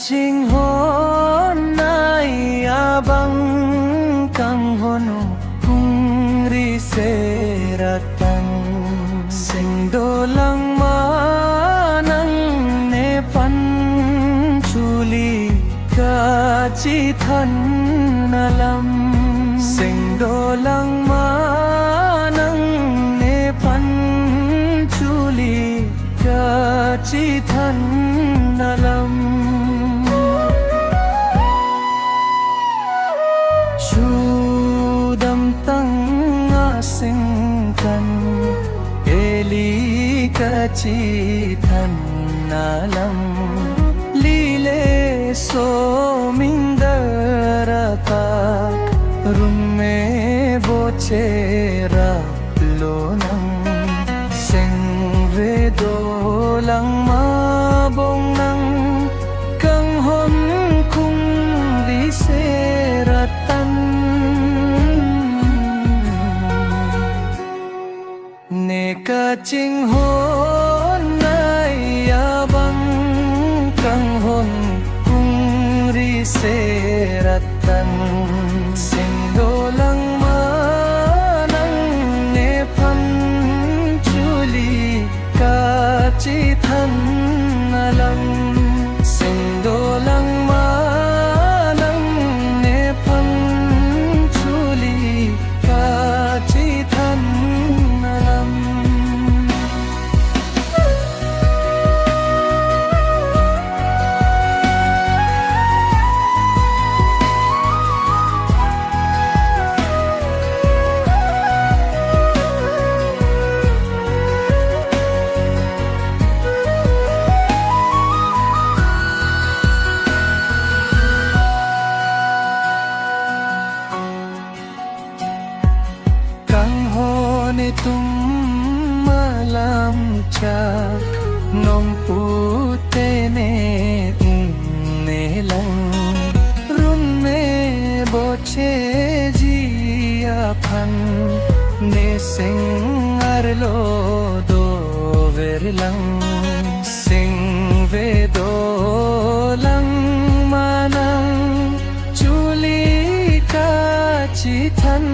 chinh hôn nai abang kang hono kung ri seratan sing dolang manang ne pan chuli ka chi than nalam sing dolang manang ne pan chuli ka chi than nalam singkan eli kachi than nalam lile so mindarata rumme boche raplonam sing vedo lang mabong nang kang hon kung di seratan Neka ching hon nai abang kang hon kung ri seratan sing dolang manang ne pan chuli ka chi than nalam sing dolang manang ne pan chuli ka chi than tum malam chak nom pute ne lang run me boche jia phan ne sing arlo do ver lang sing ve do lang manang chuli ka chi than